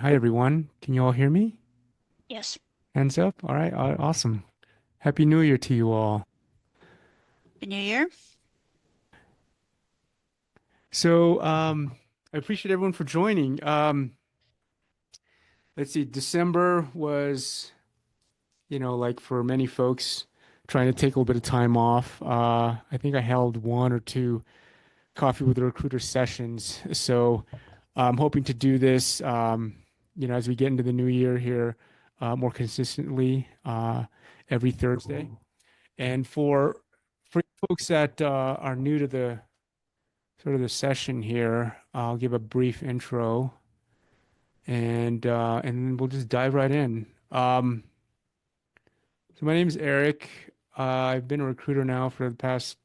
Hi, everyone. Can you all hear me? Yes. Hands up. All right. Awesome. Happy New Year to you all. The new year. I appreciate everyone for joining. Let's see. December was, like for many folks, trying to take a little bit of time off. I think I held one or two coffee with the recruiter sessions. So I'm hoping to do this, as we get into the new year here, more consistently, every Thursday. And for folks that are new to the sort of the session here, I'll give a brief intro and then we'll just dive right in. So my name is Eric. I've been a recruiter now for the past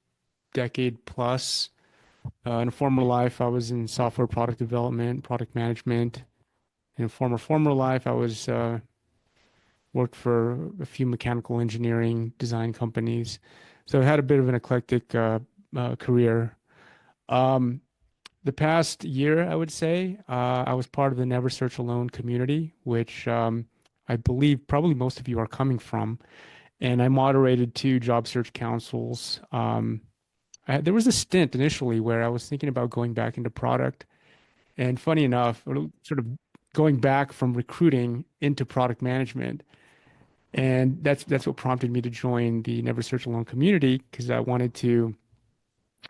decade plus. In a former life, I was in software product development, product management. In a former life, I was worked for a few mechanical engineering design companies. So I had a bit of an eclectic career. Um, the past year, I would say, I was part of the Never Search Alone community, which I believe probably most of you are coming from. And I moderated two job search councils. There was a stint initially where I was thinking about going back into product. And funny enough, sort of going back from recruiting into product management. And that's what prompted me to join the Never Search Alone community because I wanted to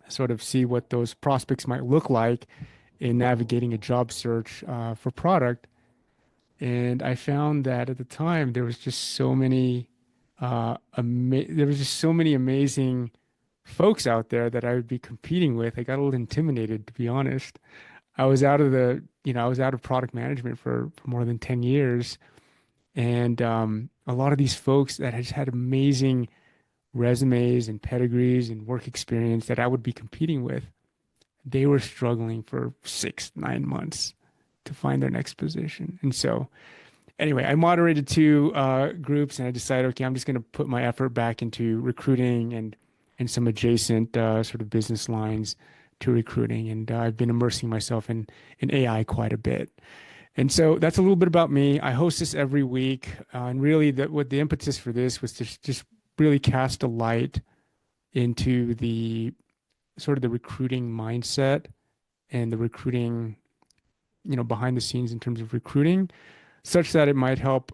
sort of see what those prospects might look like in navigating a job search for product. And I found that at the time there was just so many amazing folks out there that I would be competing with. I got a little intimidated, to be honest. I was out of product management for more than 10 years. And a lot of these folks that had just had amazing resumes and pedigrees and work experience that I would be competing with, they were struggling for 6, 9 months to find their next position. And so, anyway, I moderated two groups, and I decided, okay, I'm just going to put my effort back into recruiting and some adjacent sort of business lines to recruiting. And I've been immersing myself in AI quite a bit. And so that's a little bit about me. I host this every week, and really, what the impetus for this was to just really cast a light into the sort of the recruiting mindset and the recruiting, behind the scenes in terms of recruiting, such that it might help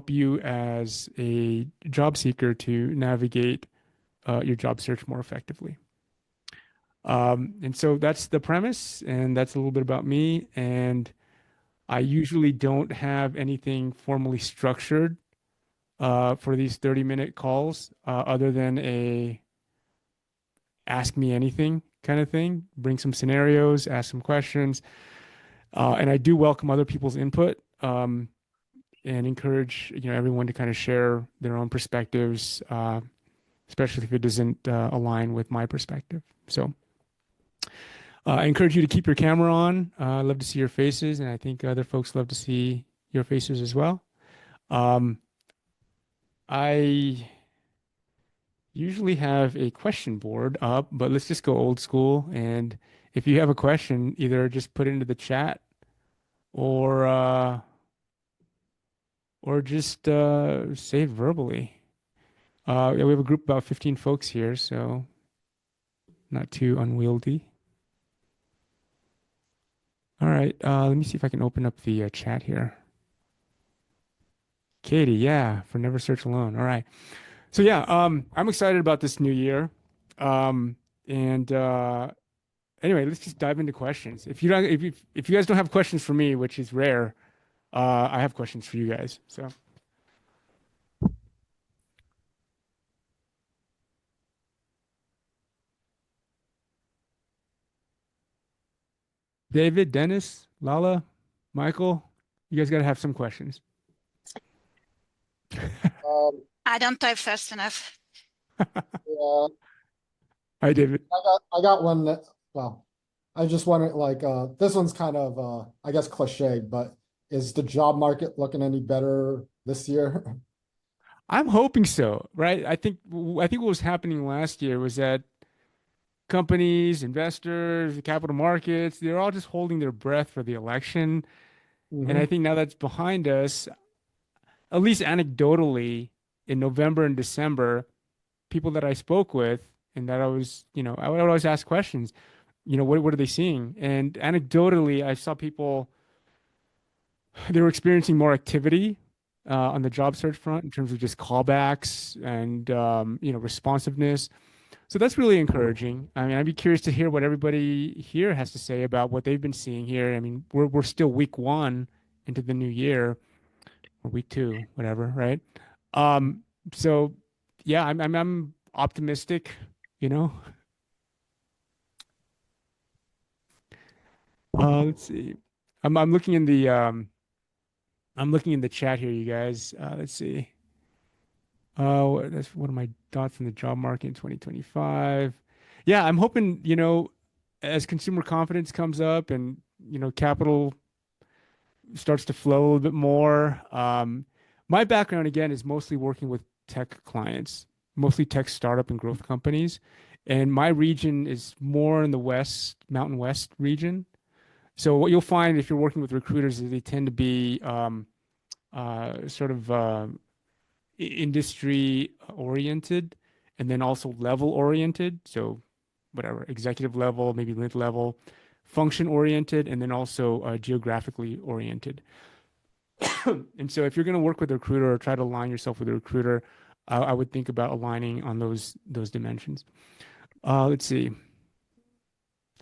you as a job seeker to navigate your job search more effectively. And so that's the premise, and that's a little bit about me. And I usually don't have anything formally structured for these 30-minute calls, other than a ask me anything kind of thing. Bring some scenarios, ask some questions. And I do welcome other people's input, and encourage, everyone to kind of share their own perspectives, especially if it doesn't align with my perspective. So I encourage you to keep your camera on. I love to see your faces, and I think other folks love to see your faces as well. Um, I usually have a question board up, but let's just go old school. And if you have a question, either just put it into the chat or uh, or just say it verbally. Yeah, we have a group of about 15 folks here, so not too unwieldy. All right, let me see if I can open up the chat here. Katie, yeah, for Never Search Alone. All right. So yeah, I'm excited about this new year. Um, and Anyway, let's just dive into questions. If you guys don't have questions for me, which is rare, I have questions for you guys. So, David, Dennis, Lala, Michael, you guys got to have some questions. Um, I don't type fast enough. yeah, Hi, David. I got one that, well, I just wondering like this one's kind of I guess cliche, but is the job market looking any better this year? I'm hoping so, right? I think what was happening last year was that companies, investors, the capital markets, they're all just holding their breath for the election. And I Hmm. think now that's behind us, at least anecdotally, in November and December, people that I spoke with and that I was, I would always ask questions, what are they seeing? And anecdotally, I saw people, they were experiencing more activity on the job search front in terms of just callbacks and, responsiveness. So that's really encouraging. I mean, I'd be curious to hear what everybody here has to say about what they've been seeing here. I mean, we're still week one into the new year, or week two, whatever, right? Um, so yeah, I'm optimistic, you know. Let's see. I'm looking in the I'm looking in the chat here, you guys. Let's see. That's one of my thoughts on the job market in 2025. Yeah, I'm hoping, as consumer confidence comes up and, capital starts to flow a little bit more. My background again is mostly working with tech clients, mostly tech startup and growth companies. And my region is more in the West, Mountain West region. So what you'll find if you're working with recruiters is they tend to be sort of industry oriented and then also level oriented. So whatever, executive level, maybe mid level, function oriented, and then also geographically oriented. And so if you're going to work with a recruiter or try to align yourself with a recruiter, I would think about aligning on those dimensions. Let's see.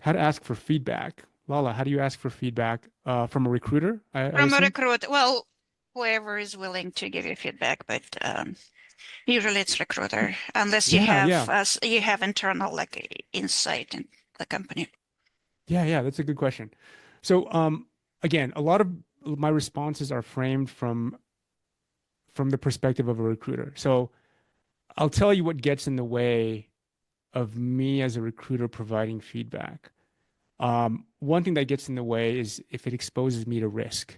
How to ask for feedback. Lala, how do you ask for feedback from a recruiter, I From a assume? recruit, well, whoever is willing to give you feedback, but usually it's recruiter, unless you Yeah, have yeah. you have internal like insight in the company. Yeah, yeah, that's a good question. So, again, a lot of my responses are framed from the perspective of a recruiter. So, I'll tell you what gets in the way of me as a recruiter providing feedback. One thing that gets in the way is if it exposes me to risk,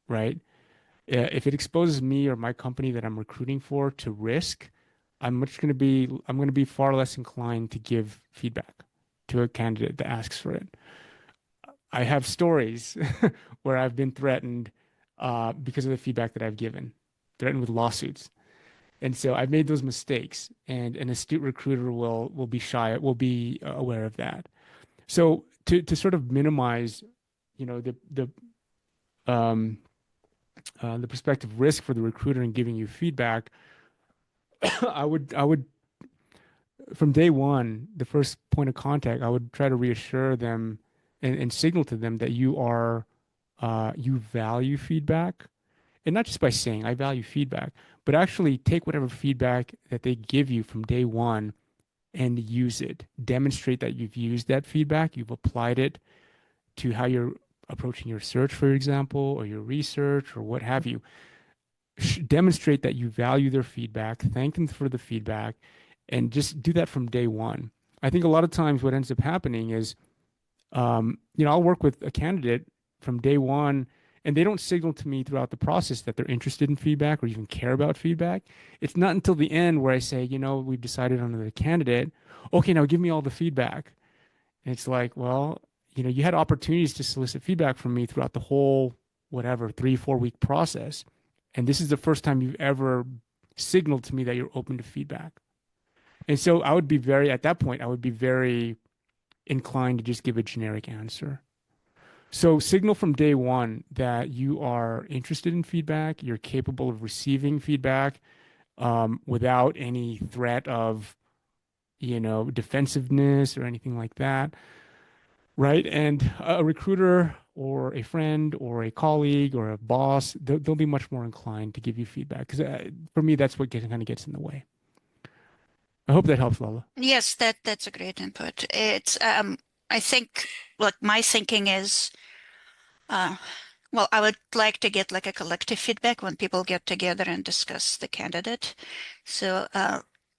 right? If it exposes me or my company that I'm recruiting for to risk, I'm going to be far less inclined to give feedback to a candidate that asks for it. I have stories where I've been threatened because of the feedback that I've given, threatened with lawsuits. And so I've made those mistakes, and an astute recruiter will be shy, will be aware of that. So to sort of minimize, the um, the prospective risk for the recruiter in giving you feedback, I would from day one, the first point of contact, I would try to reassure them and signal to them that you value feedback, and not just by saying I value feedback, but actually take whatever feedback that they give you from day one and use it. Demonstrate that you've used that feedback, you've applied it to how you're approaching your search, for example, or your research or what have you. Demonstrate that you value their feedback, thank them for the feedback, and just do that from day one. I think a lot of times what ends up happening is, I'll work with a candidate from day one, and they don't signal to me throughout the process that they're interested in feedback or even care about feedback. It's not until the end where I say, we've decided on the candidate. Okay, now give me all the feedback. And it's like, well, you had opportunities to solicit feedback from me throughout the whole, whatever, 3, 4 week process. And this is the first time you've ever signaled to me that you're open to feedback. And so at that point, I would be very inclined to just give a generic answer. So signal from day one that you are interested in feedback, you're capable of receiving feedback without any threat of, defensiveness or anything like that. Right. And a recruiter or a friend or a colleague or a boss, they'll be much more inclined to give you feedback. Because for me, that's what kind of gets in the way. I hope that helps, Lala. Yes, that's a great input. It's I think like my thinking is uh well, I would like to get like a collective feedback when people get together and discuss the candidate. So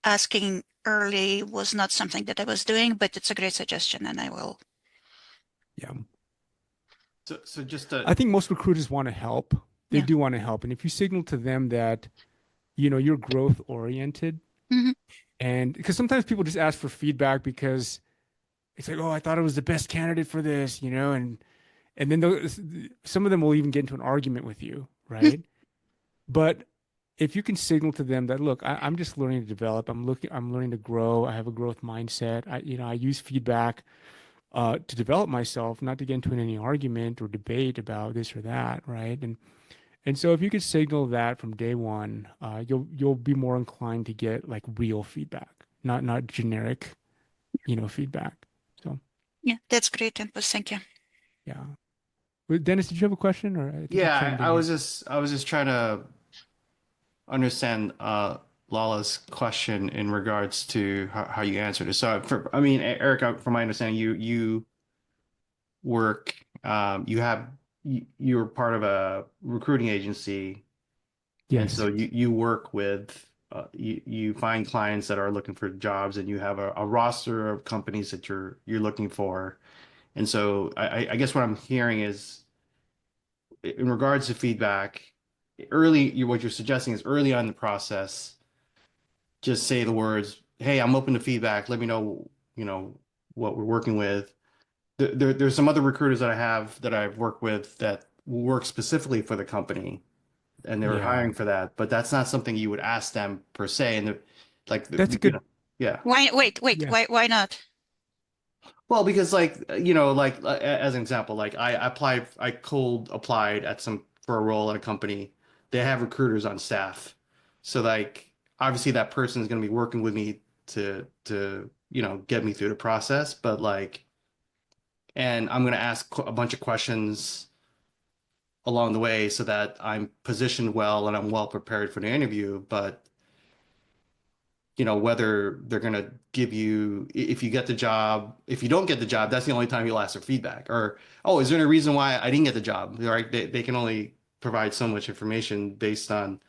asking early was not something that I was doing, but it's a great suggestion and I will. Yeah. So just to I think most recruiters want to help. They Yeah. do want to help. And if you signal to them that, you're growth oriented, Hmm. and because sometimes people just ask for feedback because it's like, oh, I thought it was the best candidate for this, and And then some of them will even get into an argument with you, right? But if you can signal to them that, look, I'm just learning to develop. I'm learning to grow. I have a growth mindset. I use feedback to develop myself, not to get into any argument or debate about this or that, right? And so if you could signal that from day one, you'll be more inclined to get like real feedback, not generic, feedback. So Yeah, that's great input. Thank you. yeah. Well, Dennis, did you have a question, or I think I Yeah, chimed in here? I was just trying to understand Lala's question in regards to how you answered it. So I mean, Eric, from my understanding, you work, you're part of a recruiting agency, and so Yes. you work with you find clients that are looking for jobs, and you have a roster of companies that you're looking for. And so I guess what I'm hearing is in regards to feedback, what you're suggesting is early on in the process, just say the words, "Hey, I'm open to feedback. Let me know, what we're working with." There's some other recruiters that I've worked with that work specifically for the company, and they're Yeah. hiring for that. But that's not something you would ask them per se. And That's a good. yeah. Why, wait, Yeah. why not? Well, because as an example, like I cold applied for a role at a company. They have recruiters on staff. So like obviously that person is going to be working with me to get me through the process, but and I'm going to ask a bunch of questions along the way so that I'm positioned well and I'm well prepared for the interview, but whether they're going to give you, if you get the job, if you don't get the job, that's the only time you'll ask for feedback. Or, oh, is there any reason why I didn't get the job? Right? They can only provide so much information based on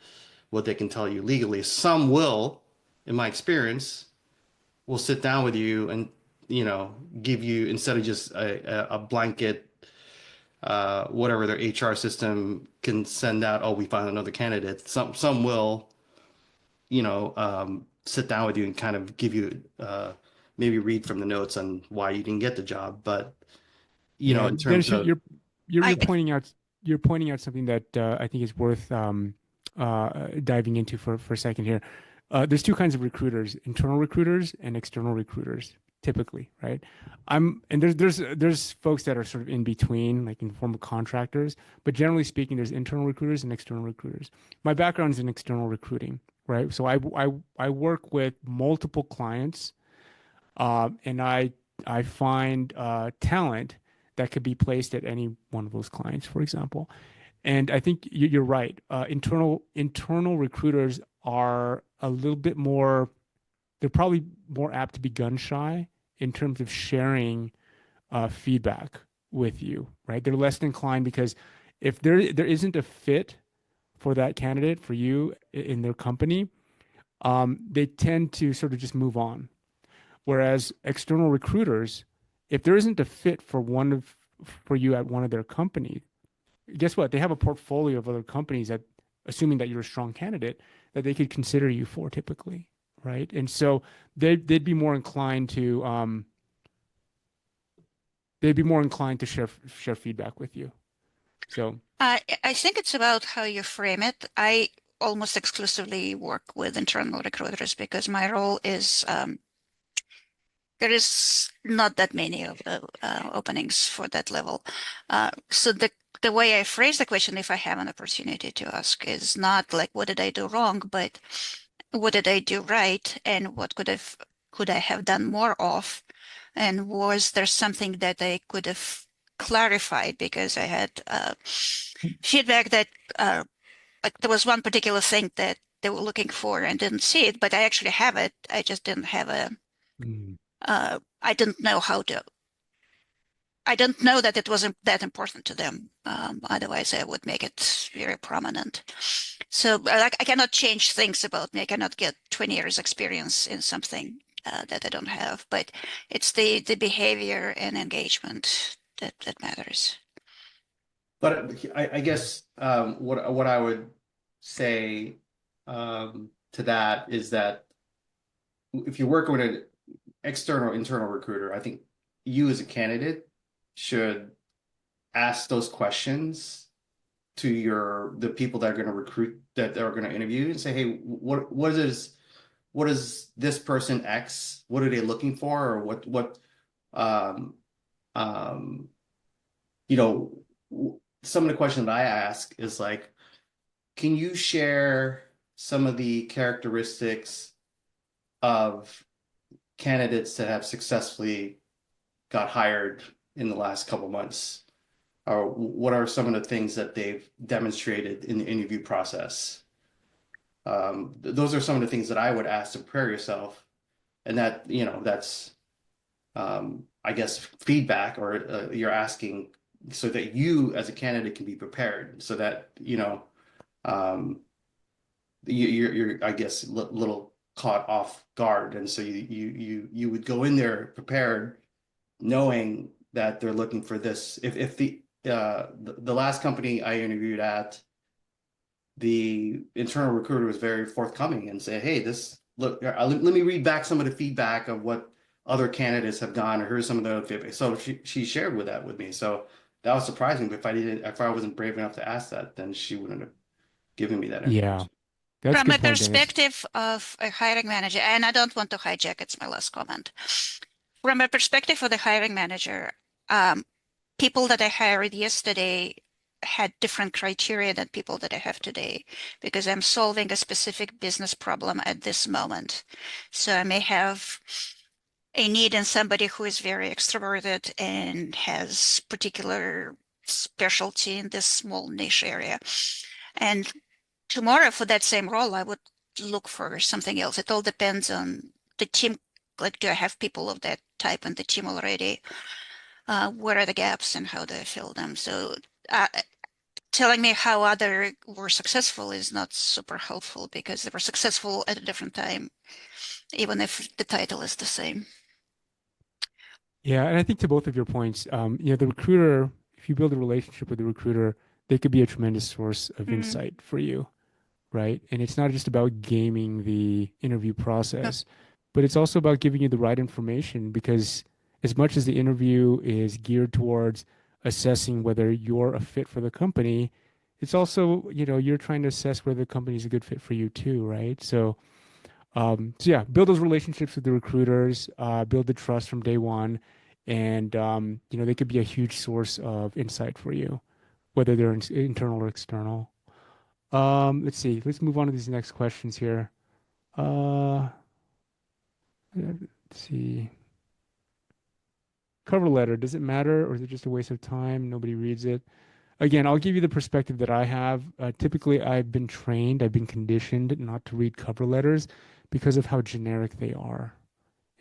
what they can tell you legally. Some will, in my experience, will sit down with you and, give you, instead of just a blanket, whatever their HR system can send out, oh, we found another candidate. Some will sit down with you and kind of give you maybe read from the notes on why you didn't get the job. But Yeah, in Dennis, terms of I you're pointing out something that I think is worth diving into for a second here. There's two kinds of recruiters: internal recruiters and external recruiters, typically, right? And there's folks that are sort of in between, like in the form of contractors, but generally speaking, there's internal recruiters and external recruiters. My background is in external recruiting, right? So I work with multiple clients, and I find talent that could be placed at any one of those clients, for example. And I think you're right. Internal recruiters are a little bit more. They're probably more apt to be gun shy in terms of sharing feedback with you, right? They're less inclined because if there isn't a fit for that candidate for you in their company, they tend to sort of just move on. Whereas external recruiters, if there isn't a fit for you at one of their companies, guess what? They have a portfolio of other companies that, assuming that you're a strong candidate, that they could consider you for typically, right? And so they'd be more inclined to share feedback with you. So I think it's about how you frame it. I almost exclusively work with internal recruiters because my role is there is not that many of the openings for that level. So the way I phrase the question, if I have an opportunity to ask, is not like what did I do wrong, but what did I do right, and what could I have done more of, and was there something that I could have clarified because I had feedback that like there was one particular thing that they were looking for and didn't see it, but I actually have it. I just didn't have a mm, I didn't know how to. I didn't know that it wasn't that important to them. Otherwise, I would make it very prominent. So, like, I cannot change things about me. I cannot get 20 years experience in something that I don't have. But it's the behavior and engagement that matters. but I guess what I would say to that is that if you're working with an external internal recruiter, I think you as a candidate should ask those questions to the people that are going to recruit, that are going to interview, and say, hey, what is this person X? What are they looking for? Or um, um, you know, some of the questions that I ask is like, can you share some of the characteristics of candidates that have successfully got hired in the last couple months? Or what are some of the things that they've demonstrated in the interview process? Those are some of the things that I would ask to prepare yourself. And that, that's, I guess, feedback, or you're asking so that you as a candidate can be prepared, so that, um, you're, I guess, little caught off guard. And so you would go in there prepared, knowing that they're looking for this. If the last company I interviewed at, the internal recruiter was very forthcoming and said, "Hey, this look, let me read back some of the feedback of what other candidates have done, or here's some of the feedback." So she shared that with me. So that was surprising. But if I wasn't brave enough to ask that, then she wouldn't have given me that Yeah, information. that's a From a good point, Dennis. perspective of a hiring manager, and I don't want to hijack, it's my last comment. From a perspective of the hiring manager, um, people that I hired yesterday had different criteria than people that I have today because I'm solving a specific business problem at this moment. So I may have a need in somebody who is very extroverted and has particular specialty in this small niche area. And tomorrow for that same role, I would look for something else. It all depends on the team. Like, do I have people of that type in the team already? What are the gaps and how do I fill them? So uh, telling me how other were successful is not super helpful because they were successful at a different time, even if the title is the same. Yeah, and I think to both of your points, the recruiter, if you build a relationship with the recruiter, they could be a tremendous source of Mm. insight for you, right? And it's not just about gaming the interview process, but it's also about giving you the right information, because as much as the interview is geared towards assessing whether you're a fit for the company, it's also, you're trying to assess whether the company is a good fit for you too, right? So yeah, build those relationships with the recruiters, build the trust from day one, and they could be a huge source of insight for you, whether they're internal or external. Let's see. Let's move on to these next questions here. Uh, let's see. Cover letter, does it matter, or is it just a waste of time? Nobody reads it. Again, I'll give you the perspective that I have. Typically, I've been conditioned not to read cover letters because of how generic they are.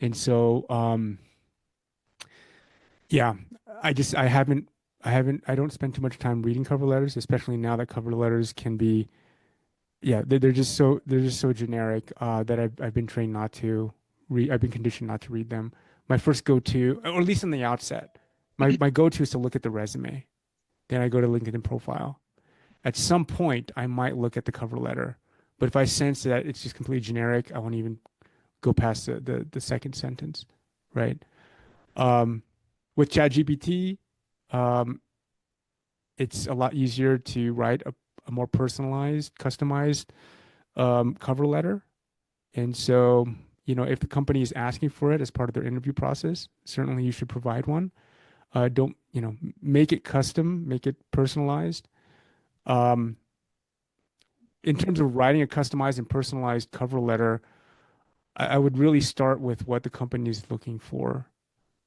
And so, yeah, I don't spend too much time reading cover letters, especially now that cover letters can be, yeah, they're just so generic, that I've been trained not to read. I've been conditioned not to read them. My first go-to, or at least in the outset, my go-to is to look at the resume. Then I go to LinkedIn profile. At some point, I might look at the cover letter, but if I sense that it's just completely generic, I won't even go past the second sentence, right? Um, with ChatGPT, um, it's a lot easier to write a more personalized, customized cover letter. And so, if the company is asking for it as part of their interview process, certainly you should provide one. Don't, make it custom, make it personalized. Um, in terms of writing a customized and personalized cover letter, I would really start with what the company is looking for,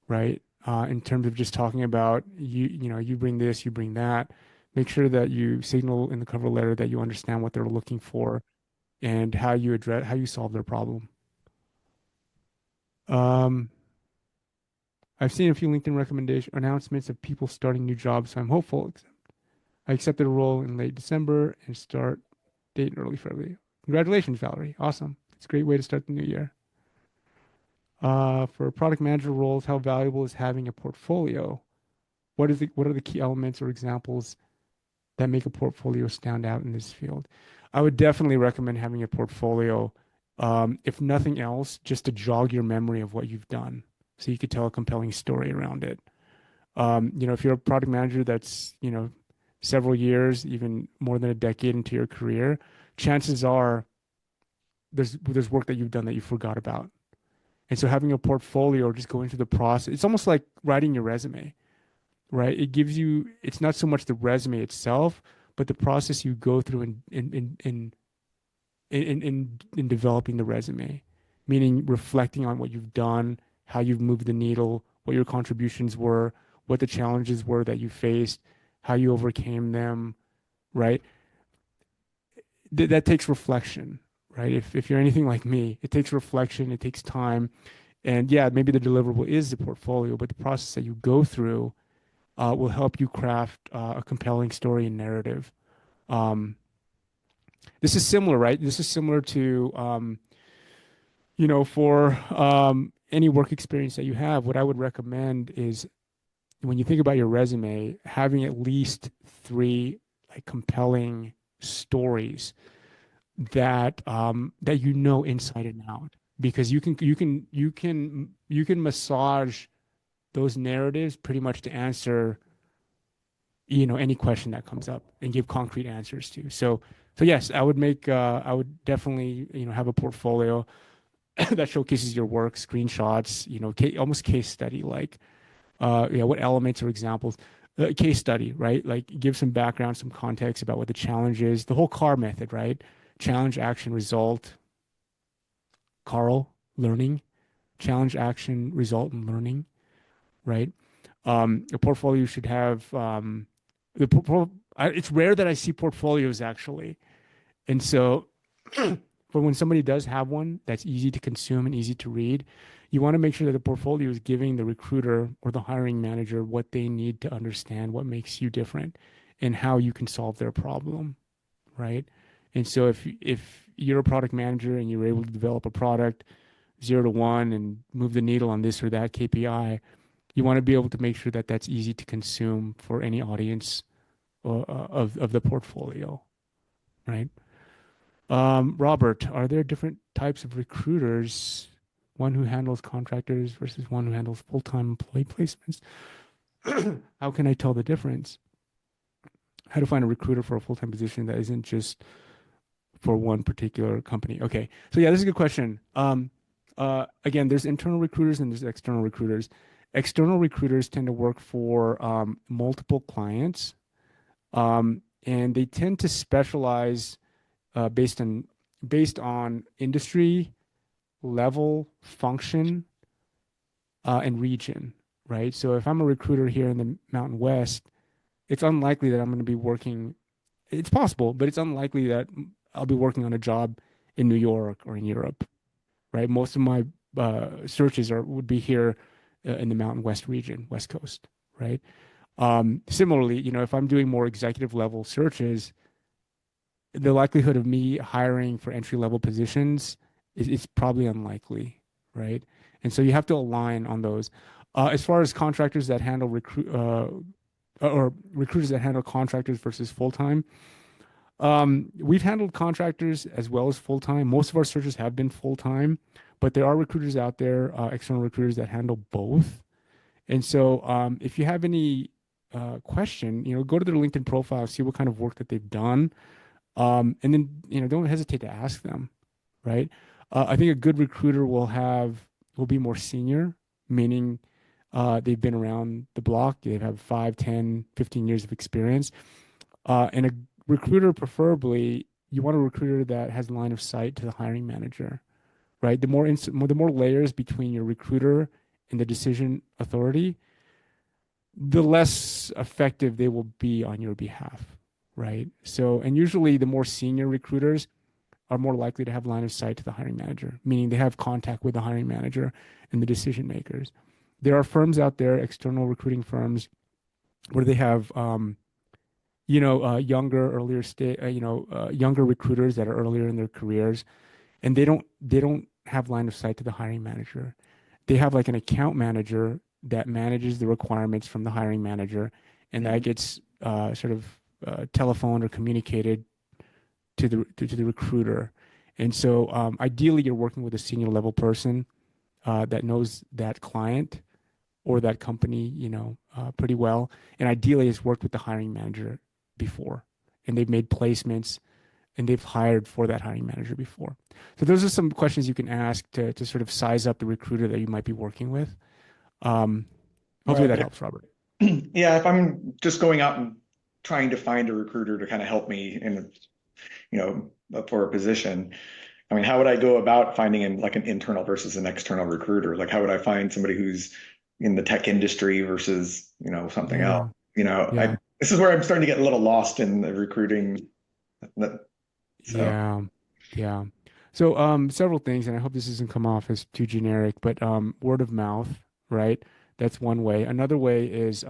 right? In terms of just talking about you bring this, you bring that. Make sure that you signal in the cover letter that you understand what they're looking for and how you solve their problem. Um, I've seen a few LinkedIn recommendation announcements of people starting new jobs, so I'm hopeful. I accepted a role in late December and start date in early February. Congratulations, Valerie. Awesome. It's a great way to start the new year. For product manager roles, how valuable is having a portfolio? What are the key elements or examples that make a portfolio stand out in this field? I would definitely recommend having a portfolio, if nothing else, just to jog your memory of what you've done, so you could tell a compelling story around it. If you're a product manager that's, several years, even more than a decade into your career, chances are there's work that you've done that you forgot about. And so having a portfolio or just going through the process, it's almost like writing your resume, right? It's not so much the resume itself, but the process you go through in developing the resume, meaning reflecting on what you've done, how you've moved the needle, what your contributions were, what the challenges were that you faced, how you overcame them, right? That takes reflection, right? If you're anything like me, it takes reflection, it takes time. And yeah, maybe the deliverable is the portfolio, but the process that you go through will help you craft a compelling story and narrative. Um, this is similar, right? This is similar to, for any work experience that you have. What I would recommend is when you think about your resume, having at least three like compelling stories that inside and out, because you can massage those narratives pretty much to answer any question that comes up and give concrete answers to. So yes, I would definitely have a portfolio that showcases your work, screenshots, almost case study like what elements or examples. Case study, right? Like give some background, some context about what the challenge is. The whole CAR method, right? Challenge, action, result. Carl, learning. Challenge, action, result, and learning, right? A portfolio should have it's rare that I see portfolios actually. And so for when somebody does have one that's easy to consume and easy to read, you want to make sure that the portfolio is giving the recruiter or the hiring manager what they need to understand what makes you different and how you can solve their problem, right? And so if you're a product manager and you're able to develop a product 0 to 1 and move the needle on this or that KPI, you want to be able to make sure that that's easy to consume for any audience of the portfolio, right? Robert, are there different types of recruiters? One who handles contractors versus one who handles full-time employee placements? How can I tell the difference? How to find a recruiter for a full-time position that isn't just for one particular company? Okay, so yeah, this is a good question. Again, there's internal recruiters and there's external recruiters. External recruiters tend to work for multiple clients, and they tend to specialize based on industry, level, function, and region, right? So if I'm a recruiter here in the Mountain West, it's unlikely that I'm going to be working. It's possible, but it's unlikely that I'll be working on a job in New York or in Europe, right? Most of my searches would be here in the Mountain West region, West Coast, right? Similarly, if I'm doing more executive level searches, the likelihood of me hiring for entry level positions is probably unlikely, right? And so you have to align on those. As far as contractors that handle or recruiters that handle contractors versus full time, we've handled contractors as well as full time. Most of our searches have been full time, but there are recruiters out there, external recruiters that handle both. And so if you have any question, go to their LinkedIn profile, see what kind of work that they've done. And then, don't hesitate to ask them, right? I think a good recruiter will be more senior, meaning they've been around the block. They have 5, 10, 15 years of experience. And a recruiter, preferably, you want a recruiter that has line of sight to the hiring manager, right? The more layers between your recruiter and the decision authority, the less effective they will be on your behalf, right? So, and usually the more senior recruiters are more likely to have line of sight to the hiring manager, meaning they have contact with the hiring manager and the decision makers. There are firms out there, external recruiting firms, where they have, younger, younger recruiters that are earlier in their careers, and they don't have line of sight to the hiring manager. They have like an account manager that manages the requirements from the hiring manager, and that gets sort of telephoned or communicated to the recruiter. And so ideally, you're working with a senior level person that knows that client or that company, pretty well. And ideally has worked with the hiring manager before, and they've made placements and they've hired for that hiring manager before. So those are some questions you can ask to sort of size up the recruiter that you might be working with. Um, Hopefully Right. that helps, Robert. Yeah, if I'm just going out and trying to find a recruiter to kind of help me in, for a position, I mean, how would I go about finding like an internal versus an external recruiter? Like, how would I find somebody who's in the tech industry versus, something else? Yeah, yeah, This is where I'm starting to get a little lost in the recruiting. So, yeah, yeah. So several things, and I hope this doesn't come off as too generic, but word of mouth, right? That's one way. Another way is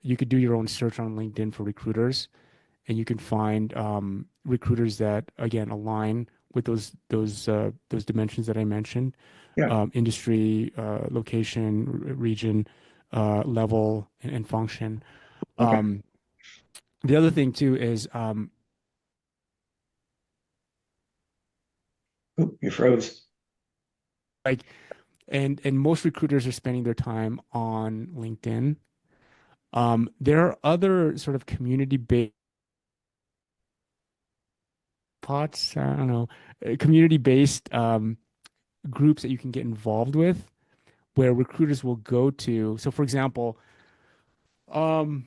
you could do your own search on LinkedIn for recruiters, and you can find recruiters that again align with those dimensions that I mentioned: yeah. industry, location, region, level, and function. Okay. Um, the other thing too is Oop, you froze. like, and most recruiters are spending their time on LinkedIn. There are other sort of community-based pots, I don't know, community-based groups that you can get involved with where recruiters will go to. So, for example, um,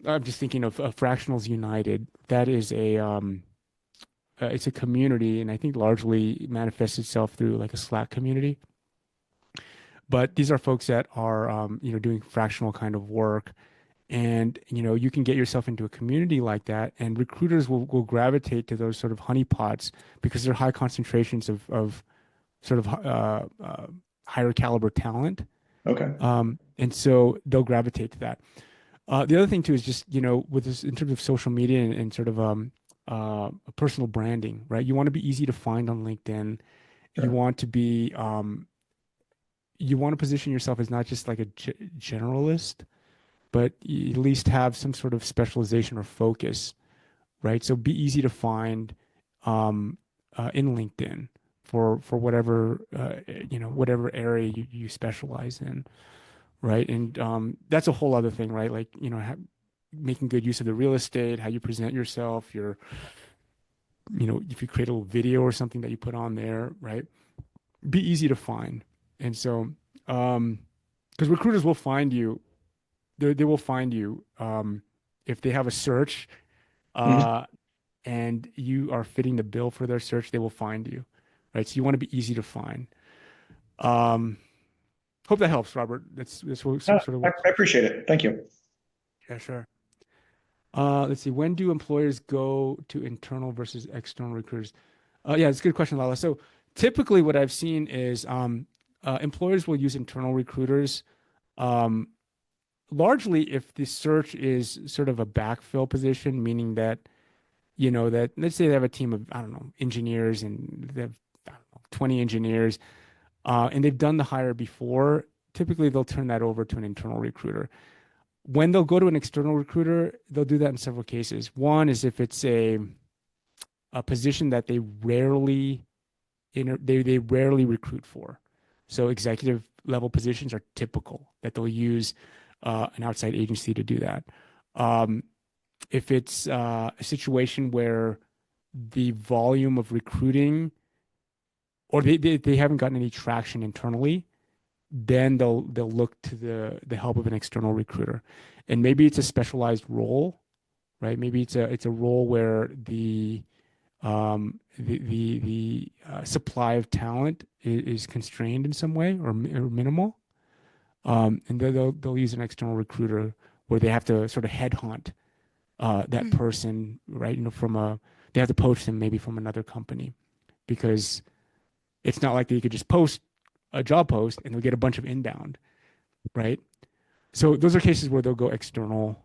I'm just thinking of Fractionals United. That is it's a community, and I think largely manifests itself through like a Slack community. But these are folks that are, doing fractional kind of work, and you can get yourself into a community like that, and recruiters will gravitate to those sort of honeypots because they're high concentrations of sort of higher caliber talent. Okay. And so they'll gravitate to that. The other thing too is just, with this in terms of social media and sort of personal branding, right? You want to be easy to find on LinkedIn. You Sure. want to be, you want to position yourself as not just like a generalist, but you at least have some sort of specialization or focus, right? So be easy to find in LinkedIn for whatever whatever area you specialize in, right? And that's a whole other thing, right? Like making good use of the real estate, how you present yourself, if you create a little video or something that you put on there, right? Be easy to find. And so, because recruiters will find you, they will find you if they have a search Mhm. uh, and you are fitting the bill for their search, they will find you, right? So you want to be easy to find. Um, Hope that helps, Robert. That's what, sort of what. I appreciate it. Thank you. Yeah, sure. Let's see. When do employers go to internal versus external recruiters? Yeah, it's a good question, Lala. So typically, what I've seen is employers will use internal recruiters um, largely if the search is sort of a backfill position, meaning that that let's say they have a team of, I don't know, engineers, and they have, I don't know, 20 engineers, and they've done the hire before. Typically, they'll turn that over to an internal recruiter. When they'll go to an external recruiter, they'll do that in several cases. One is if it's a position that they rarely recruit for. So executive level positions are typical that they'll use an outside agency to do that. Um, if it's a situation where the volume of recruiting or they haven't gotten any traction internally, then they'll look to the help of an external recruiter. And maybe it's a specialized role, right? Maybe it's a role where the supply of talent is constrained in some way or minimal. And they'll use an external recruiter where they have to sort of headhunt that Mm. person, right? They have to poach them maybe from another company because it's not like they could just post a job post and they'll get a bunch of inbound, right? So those are cases where they'll go external.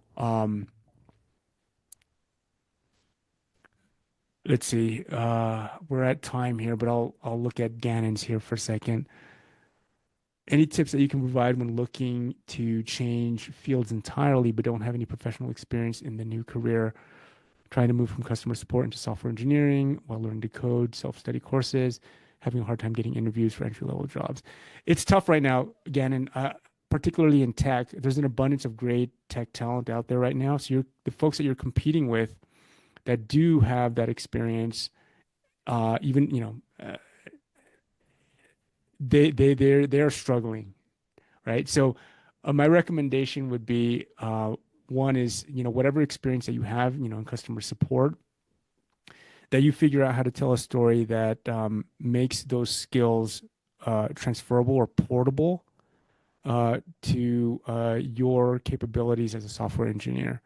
Let's see. We're at time here, but I'll look at Gannon's here for a second. Any tips that you can provide when looking to change fields entirely, but don't have any professional experience in the new career, trying to move from customer support into software engineering while learning to code, self-study courses, having a hard time getting interviews for entry-level jobs. It's tough right now, Gannon. particularly in tech, there's an abundance of great tech talent out there right now. So the folks that you're competing with that do have that experience, even, they're struggling, right? So my recommendation would be, one is, whatever experience that you have, in customer support, that you figure out how to tell a story that makes those skills transferable or portable to your capabilities as a software engineer.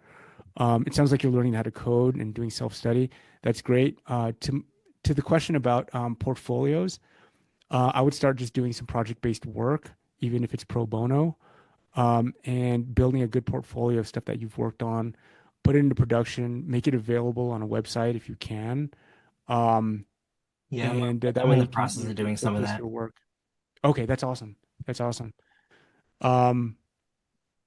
It sounds like you're learning how to code and doing self-study. That's great. To the question about portfolios, I would start just doing some project-based work, even if it's pro bono, and building a good portfolio of stuff that you've worked on, put it into production, make it available on a website if you can. Um, Yeah, and that I'm way in the you can, process of doing some of showcase that. your work. Okay, that's awesome. That's awesome. Um,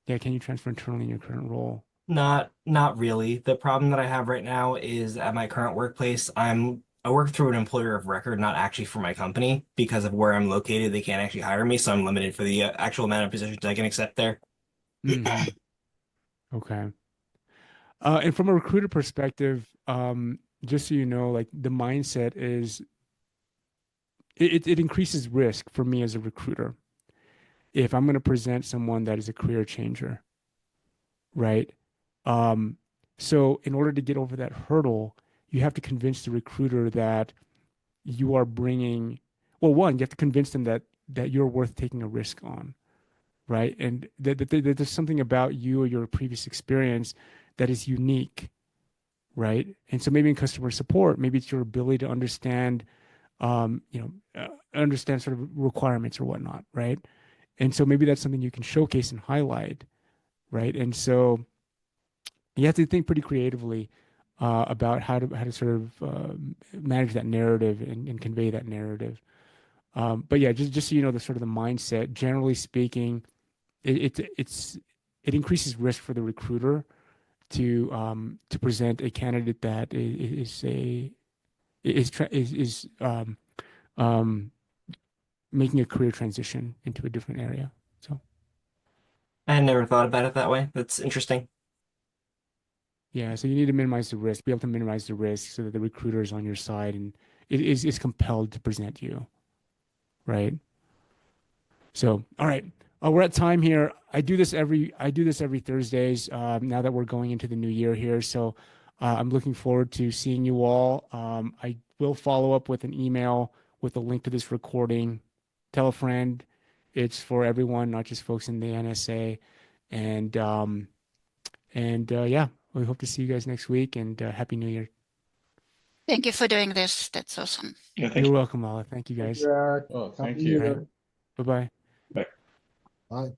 yeah, can you transfer internally in your current role? Not really. The problem that I have right now is at my current workplace, I work through an employer of record, not actually for my company, because of where I'm located. They can't actually hire me, so I'm limited for the actual amount of positions I can accept there. Hmm. Okay. And from a recruiter perspective, just so you know, like the mindset is it increases risk for me as a recruiter if I'm going to present someone that is a career changer, right? Um, so in order to get over that hurdle, you have to convince the recruiter that you are bringing, well, one, you have to convince them that you're worth taking a risk on, right? And that there's something about you or your previous experience that is unique, right? And so maybe in customer support, maybe it's your ability to understand, understand sort of requirements or whatnot, right? And so maybe that's something you can showcase and highlight, right? And so you have to think pretty creatively about how to sort of manage that narrative and convey that narrative. But yeah, just so you know, the sort of the mindset, generally speaking, it increases risk for the recruiter to present a candidate that is um, making a career transition into a different area. So I had never thought about it that way. That's interesting. yeah, so you need to minimize the risk, be able to minimize the risk so that the recruiter is on your side and it is compelled to present you, right? So, all right, we're at time here. I do this every Thursdays. Now that we're going into the new year here, so I'm looking forward to seeing you all. I will follow up with an email with a link to this recording. Tell a friend. It's for everyone, not just folks in the NSA. And yeah, we hope to see you guys next week. And Happy New Year. Thank you for doing this. That's awesome. Yeah, thank You're you. welcome, Alla. Thank you Thank guys. you, Eric. Oh, thank Happy you. New All right. Year. Bye bye. Bye. Bye.